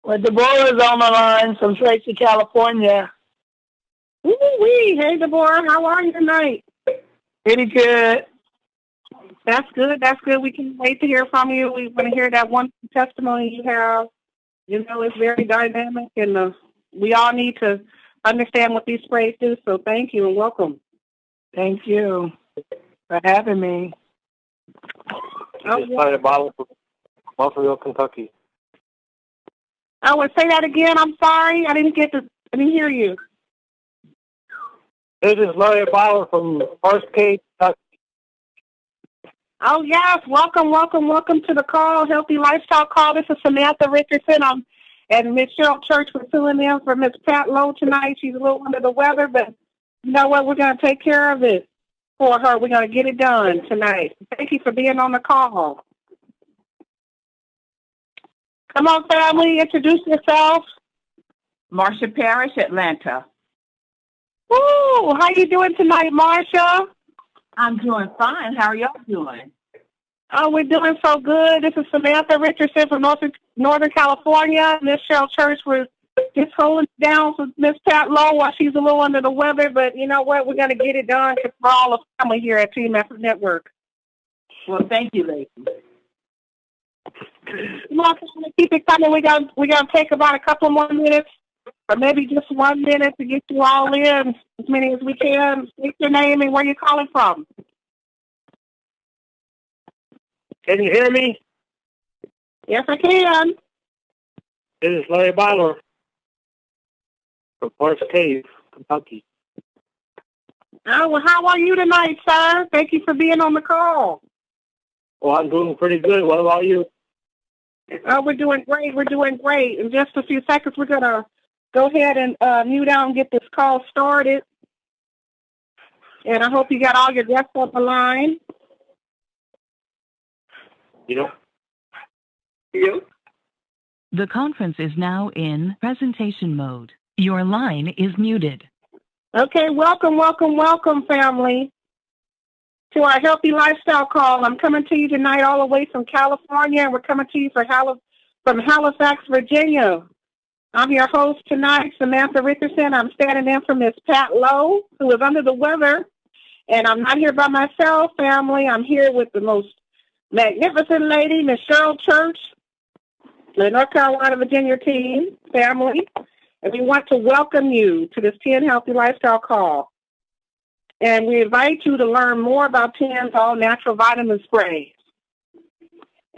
Well, Deborah's on the line from Tracy, California. Woo-wee. Hey, Deborah, how are you tonight? Pretty good. That's good. That's good. We can wait to hear from you. We want to hear that one testimony you have. You know, it's very dynamic, and we all need to understand what these sprays do. So thank you and welcome. Thank you for having me. Just bought a bottle from Buffalo, Kentucky. I would say that again. I'm sorry. I didn't hear you. This is Larry Bauer from First Cave, Kentucky. Oh, yes. Welcome to the call, Healthy Lifestyle Call. This is Samantha Richardson. And Miss Cheryl Church was filling in for Miss Pat Lowe tonight. She's a little under the weather, but you know what? We're going to take care of it for her. We're going to get it done tonight. Thank you for being on the call. Come on, family. Introduce yourself. Marcia Parrish, Atlanta. Woo! How you doing tonight, Marcia? I'm doing fine. How are y'all doing? Oh, we're doing so good. This is Samantha Richardson from Northern California. Miss Cheryl Church was just holding it down for Miss Pat Lowe while she's a little under the weather. But you know what? We're going to get it done for all the family here at Team Effort Network. Well, thank you, ladies. Come on, keep it coming. We're gonna take about a couple more minutes, or maybe just 1 minute to get you all in, as many as we can. State your name and where you're calling from. Can you hear me? Yes, I can. This is Larry Bauer from First Cave, Kentucky. Oh, well, how are you tonight, sir? Thank you for being on the call. Well, I'm doing pretty good. What about you? Oh, we're doing great. We're doing great. In just a few seconds, we're going to go ahead and mute out and get this call started. And I hope you got all your guests on the line. Yep. The conference is now in presentation mode. Your line is muted. Okay, welcome, family, to our Healthy Lifestyle Call. I'm coming to you tonight all the way from California, and we're coming to you from Halifax, Virginia. I'm your host tonight, Samantha Richardson. I'm standing in for Miss Pat Lowe, who is under the weather, and I'm not here by myself, family. I'm here with the most magnificent lady, Miss Cheryl Church, the North Carolina, Virginia team, family, and we want to welcome you to this 10 Healthy Lifestyle Call. And we invite you to learn more about 10's all-natural vitamin sprays.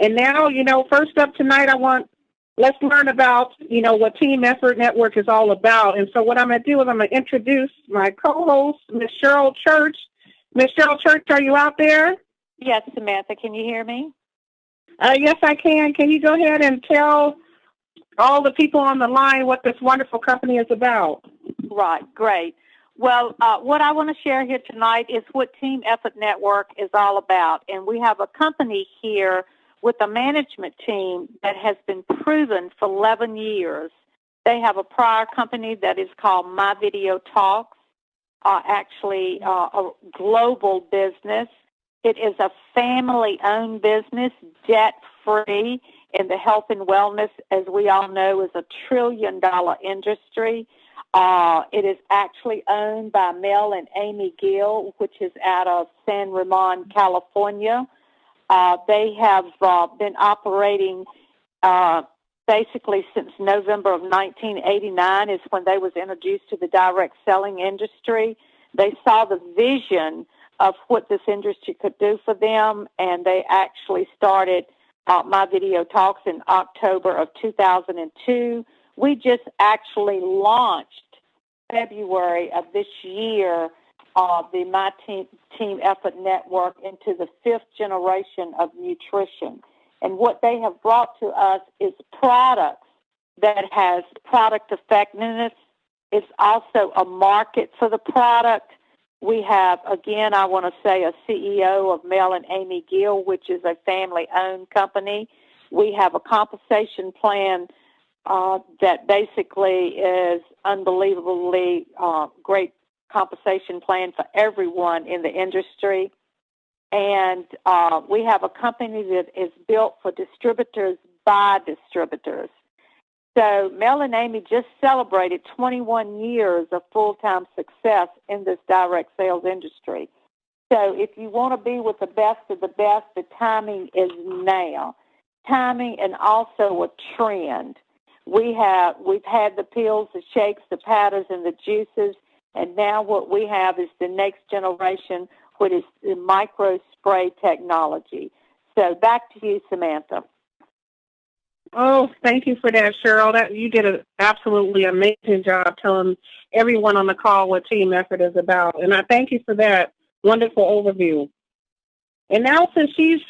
And now, first up tonight, let's learn about, what Team Effort Network is all about. And so what I'm going to do is I'm going to introduce my co-host, Miss Cheryl Church. Miss Cheryl Church, are you out there? Yes, Samantha, can you hear me? Yes, I can. Can you go ahead and tell all the people on the line what this wonderful company is about? Right, great. Well, what I want to share here tonight is what Team Effort Network is all about. And we have a company here with a management team that has been proven for 11 years. They have a prior company that is called My Video Talks, actually a global business. It is a family-owned business, debt-free, in the health and wellness, as we all know, is a trillion-dollar industry. It is actually owned by Mel and Amy Gill, which is out of San Ramon, California. They have been operating basically since November of 1989 is when they was introduced to the direct selling industry. They saw the vision of what this industry could do for them, and they actually started My Video Talks in October of 2002. We just actually launched February of this year the My Team Effort Network into the 5th generation of nutrition. And what they have brought to us is products that has product effectiveness. It's also a market for the product. We have, again, I want to say a CEO of Mel and Amy Gill, which is a family-owned company. We have a compensation plan that basically is unbelievably great compensation plan for everyone in the industry. And we have a company that is built for distributors by distributors. So Mel and Amy just celebrated 21 years of full-time success in this direct sales industry. So if you want to be with the best of the best, the timing is now. Timing and also a trend. We've had the pills, the shakes, the powders, and the juices, and now what we have is the next generation, which is the micro spray technology. So back to you, Samantha. Oh, thank you for that, Cheryl. That you did an absolutely amazing job telling everyone on the call what Team Effort is about, and I thank you for that wonderful overview. And now, since she's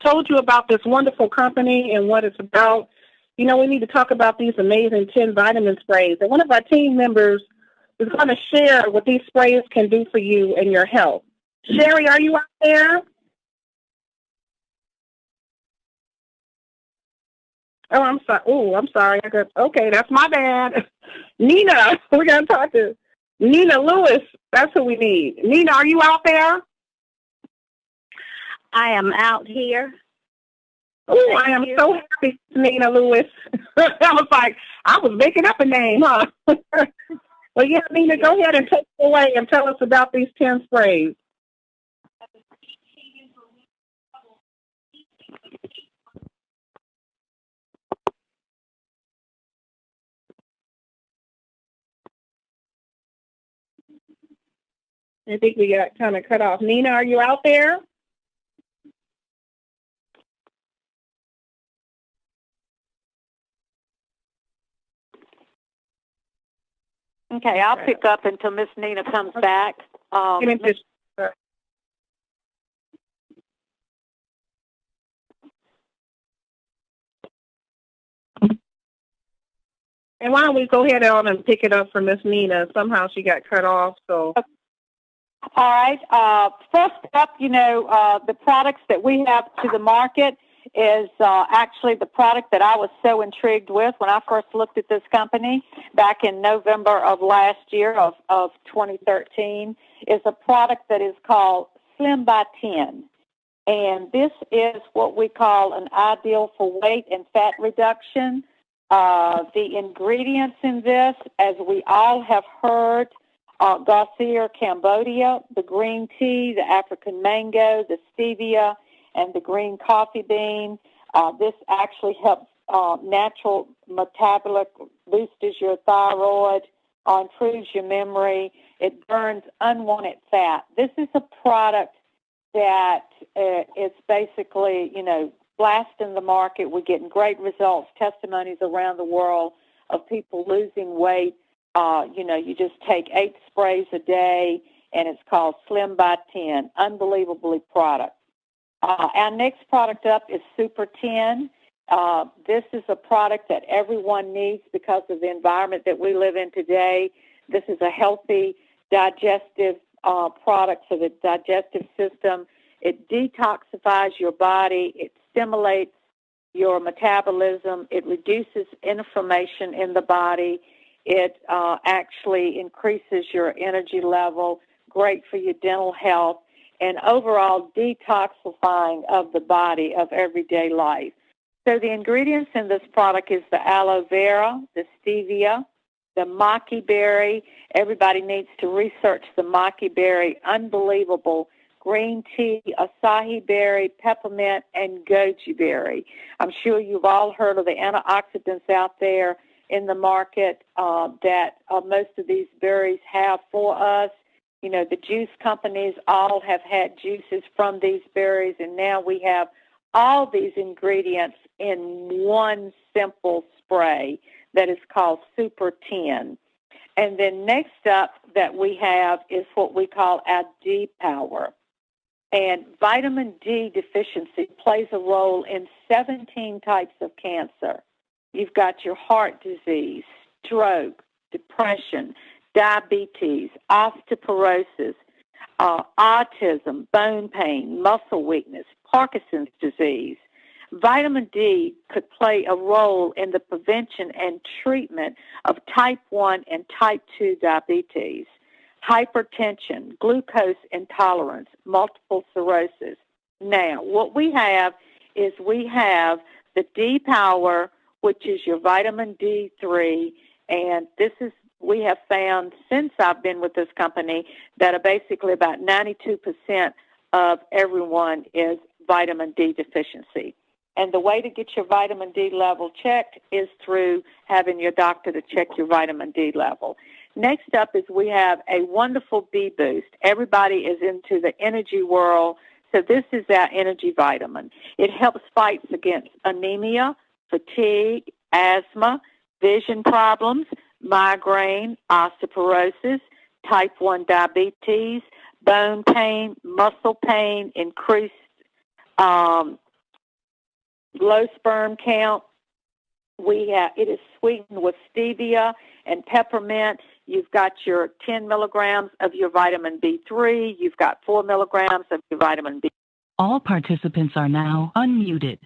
told you about this wonderful company and what it's about, we need to talk about these amazing 10 vitamin sprays. And one of our team members is going to share what these sprays can do for you and your health. Sherry, are you out there? Oh, I'm sorry. Oh, I'm sorry. Okay, that's my bad. Nina, we're going to talk to Nina Lewis. That's who we need. Nina, are you out there? I am out here. Oh, I am so happy, Nina Lewis. I was making up a name, huh? Well, yeah, Nina, go ahead and take it away and tell us about these 10 sprays. I think we got kind of cut off. Nina, are you out there? Okay, I'll pick up until Miss Nina comes back. And why don't we go ahead on and pick it up for Miss Nina? Somehow she got cut off, so. All right. First up, the products that we have to the market is actually the product that I was so intrigued with when I first looked at this company back in November of last year of 2013, is a product that is called Slim by 10. And this is what we call an ideal for weight and fat reduction. The ingredients in this, as we all have heard, Garcia Cambodia, the green tea, the African mango, the stevia, and the green coffee bean. This actually helps natural metabolic, boosts your thyroid, improves your memory. It burns unwanted fat. This is a product that is basically, blasting the market. We're getting great results, testimonies around the world of people losing weight. You just take 8 sprays a day, and it's called Slim by 10. Unbelievably product. Our next product up is Super 10. This is a product that everyone needs because of the environment that we live in today. This is a healthy digestive product for the digestive system. It detoxifies your body. It stimulates your metabolism. It reduces inflammation in the body. It actually increases your energy level, great for your dental health, and overall detoxifying of the body of everyday life. So the ingredients in this product is the aloe vera, the stevia, the maki berry. Everybody needs to research the maki berry. Unbelievable. Green tea, acai berry, peppermint, and goji berry. I'm sure you've all heard of the antioxidants out there in the market that most of these berries have for us. The juice companies all have had juices from these berries, and now we have all these ingredients in one simple spray that is called Super 10. And then next up that we have is what we call our D Power. And vitamin D deficiency plays a role in 17 types of cancer. You've got your heart disease, stroke, depression, diabetes, osteoporosis, autism, bone pain, muscle weakness, Parkinson's disease. Vitamin D could play a role in the prevention and treatment of type 1 and type 2 diabetes, hypertension, glucose intolerance, multiple sclerosis. Now, what we have is the D Power which is your vitamin D3. And we have found since I've been with this company that basically about 92% of everyone is vitamin D deficiency. And the way to get your vitamin D level checked is through having your doctor to check your vitamin D level. Next up is we have a wonderful B Boost. Everybody is into the energy world, so this is our energy vitamin. It helps fight against anemia, fatigue, asthma, vision problems, migraine, osteoporosis, type 1 diabetes, bone pain, muscle pain, increased low sperm count. It is sweetened with stevia and peppermint. You've got your 10 milligrams of your vitamin B3. You've got 4 milligrams of your vitamin B. All participants are now unmuted.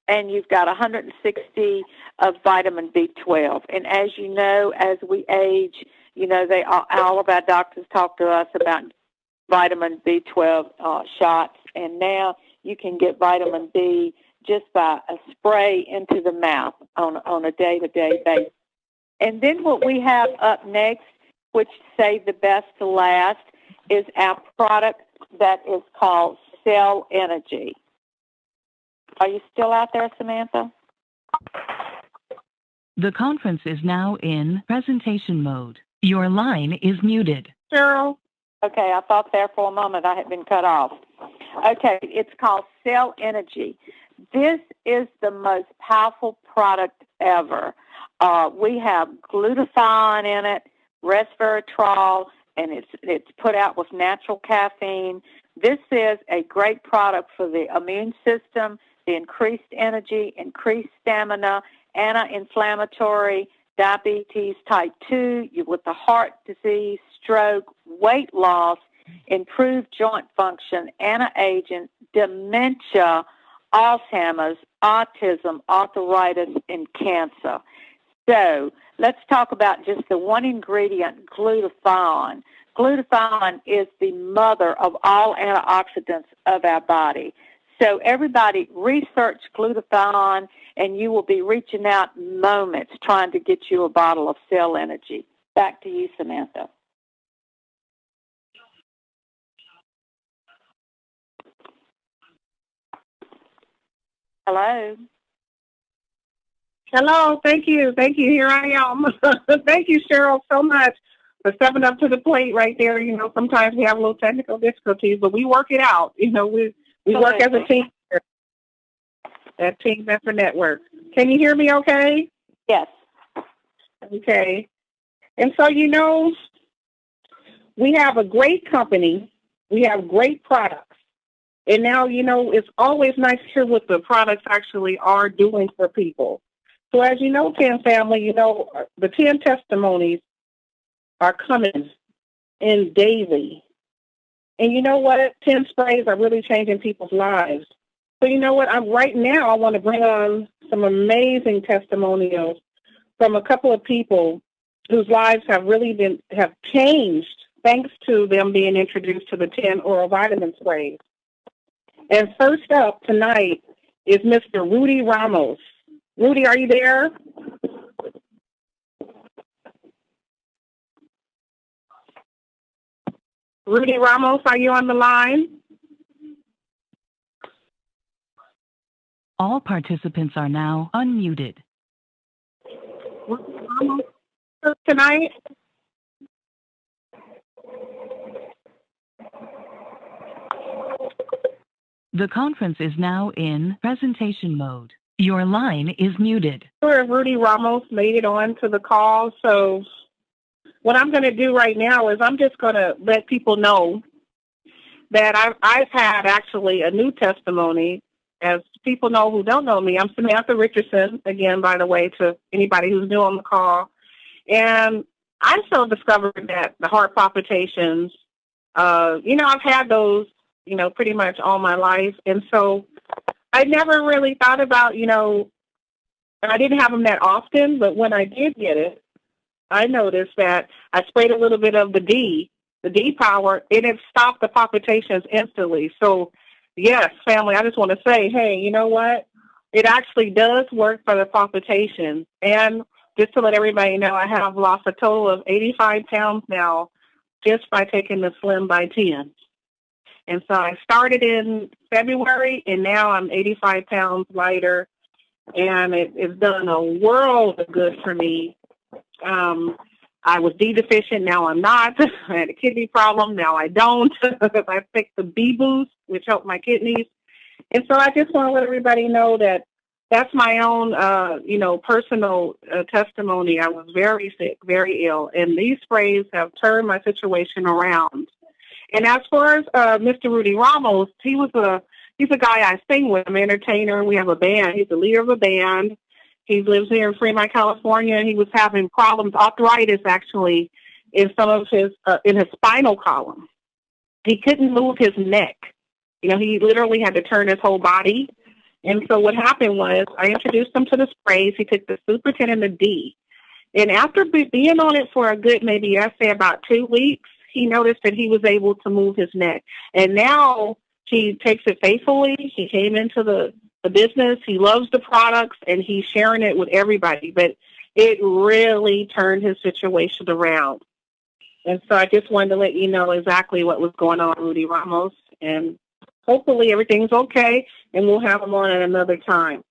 And you've got 160 of vitamin B12. And as you know, as we age, all of our doctors talk to us about vitamin B12 shots. And now you can get vitamin B just by a spray into the mouth on a day-to-day basis. And then what we have up next, which saved the best to last, is our product that is called Cell Energy. Are you still out there, Samantha? The conference is now in presentation mode. Your line is muted. Cheryl? Okay, I thought there for a moment I had been cut off. Okay, it's called Cell Energy. This is the most powerful product ever. We have glutathione in it, resveratrol, and it's put out with natural caffeine. This is a great product for the immune system, the increased energy, increased stamina, anti-inflammatory, diabetes type 2, with the heart disease, stroke, weight loss, improved joint function, anti-aging, dementia, Alzheimer's, autism, arthritis, and cancer. So let's talk about just the one ingredient, glutathione. Glutathione is the mother of all antioxidants of our body. So everybody research glutathione, and you will be reaching out moments trying to get you a bottle of Cell Energy. Back to you, Samantha. Hello. Hello, thank you. Here I am. Thank you, Cheryl, so much for stepping up to the plate right there. Sometimes we have a little technical difficulties, but we work it out. We work as a team at Team Effort Network. Can you hear me okay? Yes. Okay. And so, we have a great company. We have great products. And now, it's always nice to hear what the products actually are doing for people. So as you know, 10 family, the 10 testimonies are coming in daily. And you know what? 10 sprays are really changing people's lives. So you know what? Right now I want to bring on some amazing testimonials from a couple of people whose lives have really have changed thanks to them being introduced to the 10 oral vitamin sprays. And first up tonight is Mr. Rudy Ramos. Rudy, are you there? Rudy Ramos, are you on the line? All participants are now unmuted. Rudy Ramos tonight? The conference is now in presentation mode. Your line is muted. Sure, Rudy Ramos made it on to the call. So what I'm going to do right now is I'm just going to let people know that I've had actually a new testimony. As people know who don't know me, I'm Samantha Richardson, again, by the way, to anybody who's new on the call. And I so discovered that the heart palpitations, I've had those, pretty much all my life. And so I never really thought about, and I didn't have them that often, but when I did get it, I noticed that I sprayed a little bit of the D power, and it stopped the palpitations instantly. So, yes, family, I just want to say, hey, you know what? it actually does work for the palpitations. And just to let everybody know, I have lost a total of 85 pounds now just by taking the Slim by 10. And so I started in February, and now I'm 85 pounds lighter, and it's done a world of good for me. I was D deficient, now I'm not. I had a kidney problem, now I don't. I picked the B boost, which helped my kidneys. And so I just want to let everybody know that that's my own, personal testimony. I was very sick, very ill, and these sprays have turned my situation around. And as far as Mr. Rudy Ramos, he's a guy I sing with. I'm an entertainer. We have a band. He's the leader of a band. He lives here in Fremont, California, and he was having problems, arthritis actually, in some of his in his spinal column. He couldn't move his neck. He literally had to turn his whole body. And so what happened was I introduced him to the sprays. He took the Super 10 and the D. And after being on it for a good, maybe I say about 2 weeks, he noticed that he was able to move his neck. And now he takes it faithfully. He came into the business. He loves the products, and he's sharing it with everybody. But it really turned his situation around. And so I just wanted to let you know exactly what was going on, Rudy Ramos. And hopefully everything's okay, and we'll have him on at another time.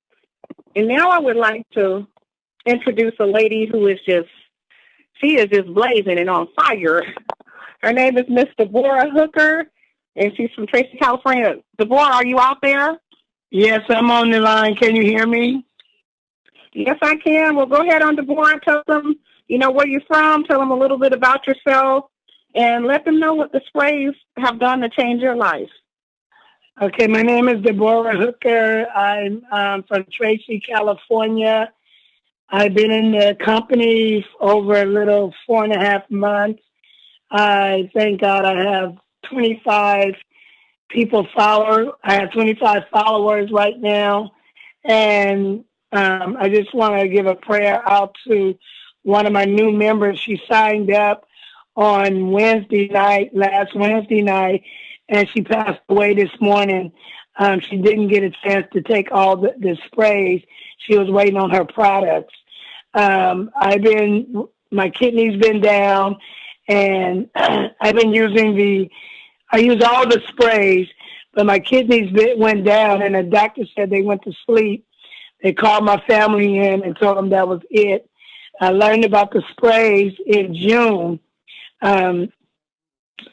And now I would like to introduce a lady who is just blazing and on fire. Her name is Miss Deborah Hooker, and she's from Tracy, California. Deborah, are you out there? Yes, I'm on the line. Can you hear me? Yes, I can. Well, go ahead on, Deborah. Tell them, where you're from. Tell them a little bit about yourself, and let them know what the sprays have done to change your life. Okay, my name is Deborah Hooker. I'm from Tracy, California. I've been in the company for over a little 4.5 months. I thank God I have 25 people follow. I have 25 followers right now. And I just want to give a prayer out to one of my new members. She signed up on last Wednesday night, and she passed away this morning. She didn't get a chance to take all the sprays. She was waiting on her products. My kidney's been down, and I've been I use all the sprays, but my kidneys went down, and the doctor said they went to sleep. They called my family in and told them that was it. I learned about the sprays in June. I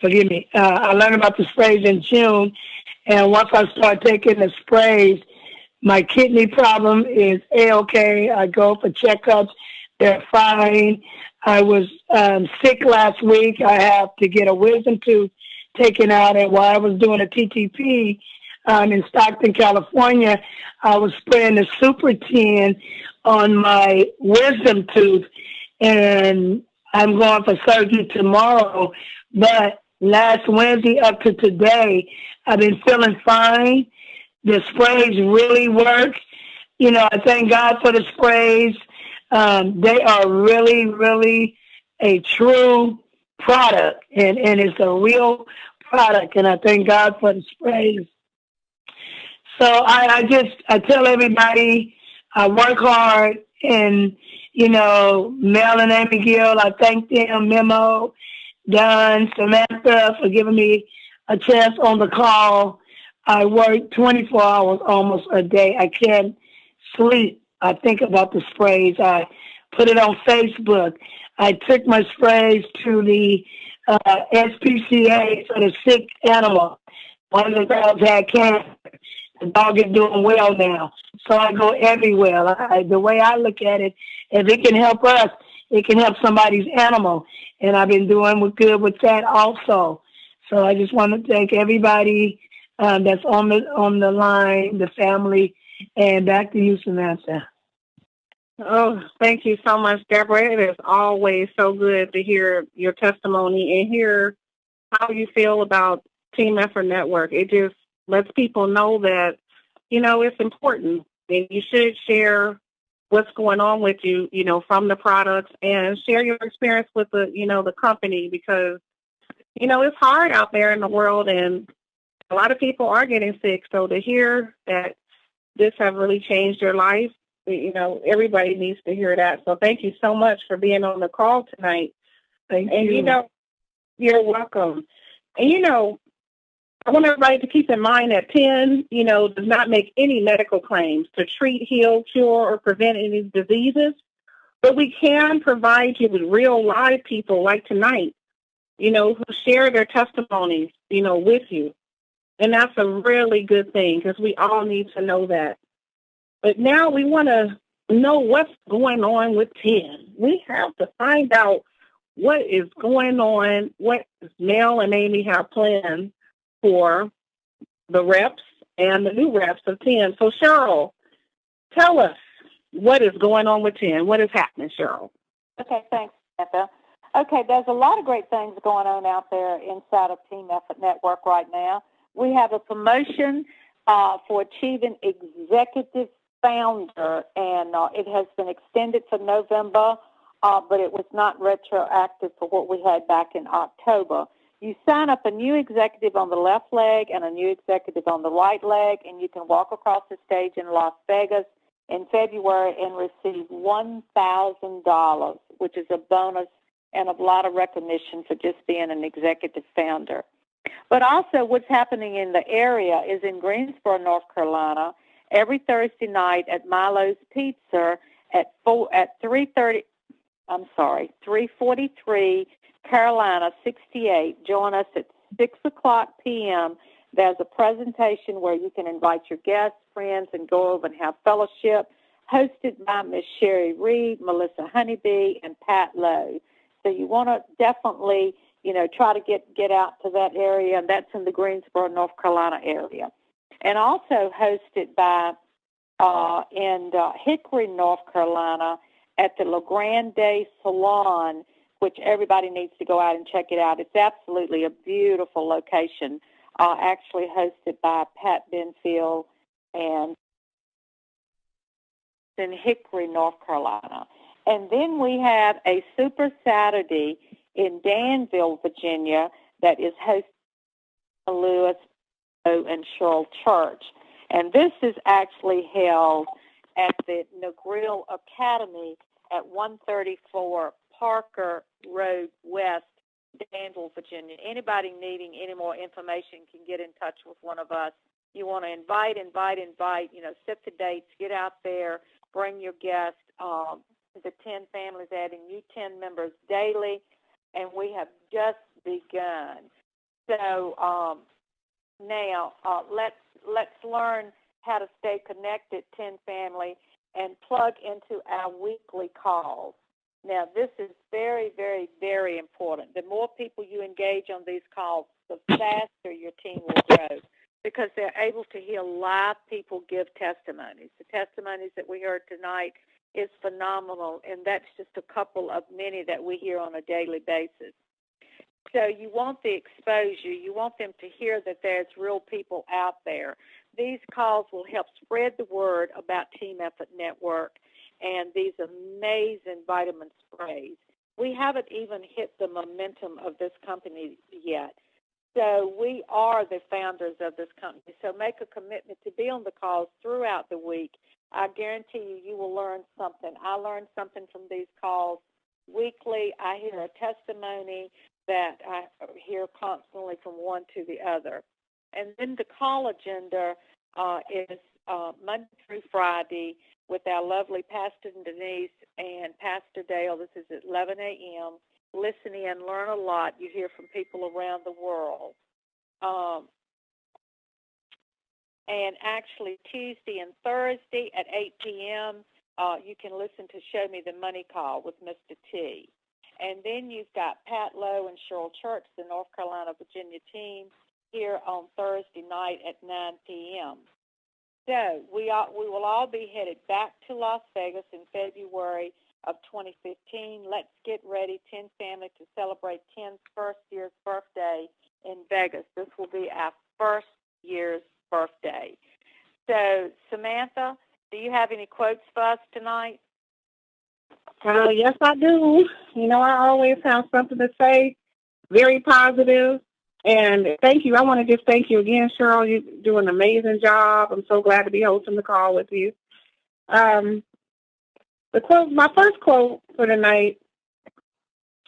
learned about the sprays in June, and once I started taking the sprays, my kidney problem is A-okay. I go for checkups. They're fine. I was sick last week. I have to get a wisdom tooth taken out, and while I was doing a TTP in Stockton, California, I was spraying the Super 10 on my wisdom tooth, and I'm going for surgery tomorrow. But last Wednesday up to today, I've been feeling fine. The sprays really work. I thank God for the sprays. They are really, really a true product, and it's a real product, and I thank God for the sprays. So I tell everybody I work hard, and, Mel and Amy Gill, I thank them, Memo, Don, Samantha, for giving me a chance on the call. I work 24 hours almost a day. I can't sleep. I think about the sprays. I put it on Facebook. I took my sprays to the SPCA for the sick animal. One of the dogs had cancer. The dog is doing well now. So I go everywhere. The way I look at it, if it can help us, it can help somebody's animal. And I've been doing good with that also. So I just want to thank everybody that's on the line, the family, and back to you, Samantha. Oh, thank you so much, Deborah. It is always so good to hear your testimony and hear how you feel about Team Effort Network. It just lets people know that, it's important. And you should share what's going on with you, from the products, and share your experience with the company, because, it's hard out there in the world, and a lot of people are getting sick. So to hear that this have really changed your life. You know, everybody needs to hear that. So thank you so much for being on the call tonight. Thank And, you. you know, you're welcome. And, you know, I want everybody to keep in mind that TEN, you know, does not make any medical claims to treat, heal, cure, or prevent any diseases. But we can provide you with real live people like tonight, you know, who share their testimonies, you know, with you. And that's a really good thing because we all need to know that. But now we want to know what's going on with TEN. We have to find out what is going on, what Mel and Amy have planned for the reps and the new reps of TEN. So, Cheryl, tell us what is going on with TEN. What is happening, Cheryl? Okay, thanks, Samantha. Okay, there's a lot of great things going on out there inside of Team Effort Network right now. We have a promotion for achieving executive founder, and it has been extended for November, but it was not retroactive for what we had back in October. You sign up a new executive on the left leg and a new executive on the right leg, and you can walk across the stage in Las Vegas in February and receive $1,000, which is a bonus and a lot of recognition for just being an executive founder. But also what's happening in the area is in Greensboro, North Carolina, every Thursday night at Milo's Pizza at 343 Carolina 68. Join us at 6 o'clock p.m. There's a presentation where you can invite your guests, friends, and go over and have fellowship, hosted by Miss Sherry Reed, Melissa Honeybee, and Pat Lowe. So you want to definitely, you know, try to get out to that area, and that's in the Greensboro, North Carolina area. And also hosted by in Hickory, North Carolina at the La Grande Salon, which everybody needs to go out and check it out. It's absolutely a beautiful location, actually hosted by Pat Benfield and in Hickory, North Carolina. And then we have a Super Saturday in Danville, Virginia, that is hosted by Lewis and Cheryl Church. And this is actually held at the Negril Academy at 134 Parker Road West, Danville, Virginia. Anybody needing any more information can get in touch with one of us. You want to invite, you know, set the dates, get out there, bring your guests. The 10 families adding new 10 members daily, and we have just begun. So now let's learn how to stay connected, 10 family, and plug into our weekly calls. Now, this is very, very, very important. The more people you engage on these calls, the faster your team will grow because they're able to hear live people give testimonies. The testimonies that we heard tonight is phenomenal, and that's just a couple of many that we hear on a daily basis. So you want the exposure. You want them to hear that there's real people out there. These calls will help spread the word about Team Effort Network and these amazing vitamin sprays. We haven't even hit the momentum of this company yet. So we are the founders of this company. So make a commitment to be on the calls throughout the week. I guarantee you, you will learn something. I learned something from these calls weekly. I hear a testimony that I hear constantly from one to the other. And then the call agenda is Monday through Friday with our lovely Pastor Denise and Pastor Dale. This is at 11 a.m. Listen in, learn a lot. You hear from people around the world. And actually Tuesday and Thursday at 8 p.m., you can listen to Show Me the Money Call with Mr. T. And then you've got Pat Lowe and Cheryl Church, the North Carolina, Virginia team, here on Thursday night at 9 p.m. So we will all be headed back to Las Vegas in February of 2015. Let's get ready, 10 family, to celebrate 10's first year's birthday in Vegas. This will be our first year's birthday. So, Samantha, do you have any quotes for us tonight? Yes, I do. You know, I always have something to say, very positive. And thank you. I want to just thank you again, Cheryl. You do an amazing job. I'm so glad to be hosting the call with you. The quote, my first quote for tonight,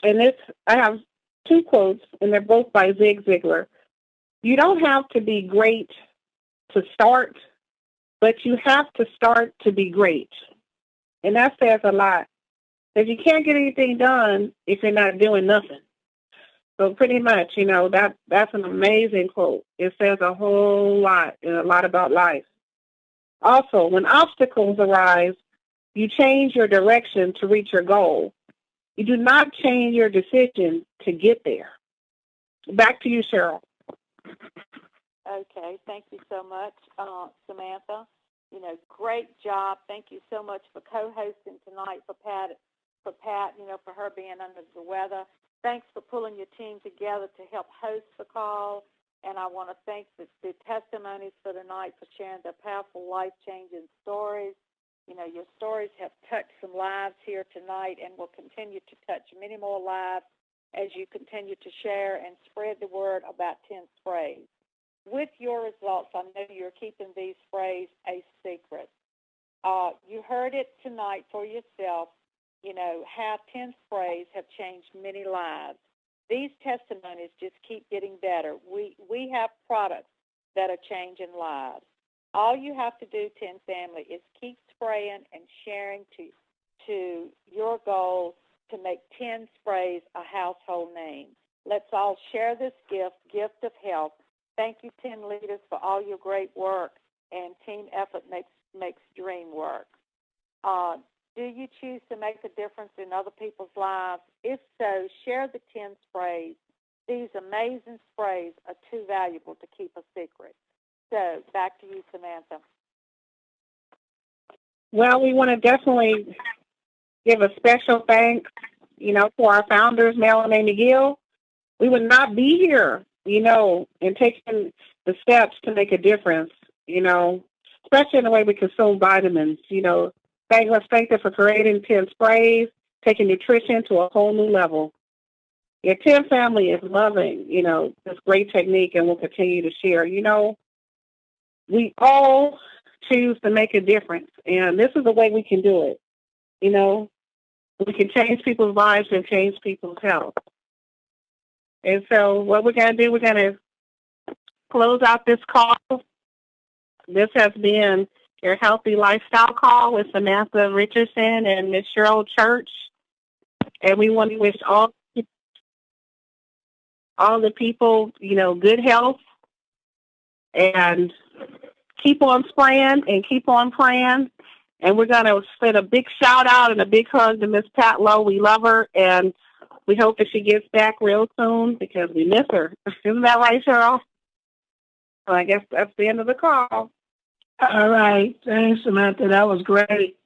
and I have two quotes, and they're both by Zig Ziglar. You don't have to be great to start, but you have to start to be great. And that says a lot. Because you can't get anything done if you're not doing nothing. So pretty much, that's an amazing quote. It says a whole lot and a lot about life. Also, when obstacles arise, you change your direction to reach your goal. You do not change your decision to get there. Back to you, Cheryl. Okay, thank you so much, Samantha. Great job. Thank you so much for co-hosting tonight for Pat, for her being under the weather. Thanks for pulling your team together to help host the call. And I want to thank the testimonies for tonight for sharing their powerful, life-changing stories. Your stories have touched some lives here tonight and will continue to touch many more lives as you continue to share and spread the word about 10 sprays. With your results, I know you're keeping these sprays a secret. You heard it tonight for yourself, how 10 sprays have changed many lives. These testimonies just keep getting better. We have products that are changing lives. All you have to do, 10 family, is keep spraying and sharing to your goal to make 10 sprays a household name. Let's all share this gift of health. Thank you, 10 leaders, for all your great work, and team effort makes dream work. Do you choose to make a difference in other people's lives? If so, share the 10 sprays. These amazing sprays are too valuable to keep a secret. So, back to you, Samantha. Well, we want to definitely give a special thanks, to our founders, Mel and Amy Gill. We would not be here, and taking the steps to make a difference, especially in the way we consume vitamins, Let's thank them for creating 10 sprays, taking nutrition to a whole new level. Your 10 family is loving, this great technique, and will continue to share. We all choose to make a difference, and this is the way we can do it. We can change people's lives and change people's health. And so what we're going to do, we're going to close out this call. This has been your Healthy Lifestyle Call with Samantha Richardson and Miss Cheryl Church. And we want to wish all the people, good health, and keep on spraying and keep on praying. And we're going to send a big shout out and a big hug to Miss Pat Lowe. We love her, and we hope that she gets back real soon because we miss her. Isn't that right, Cheryl? Well, I guess that's the end of the call. All right. Thanks, Samantha. That was great.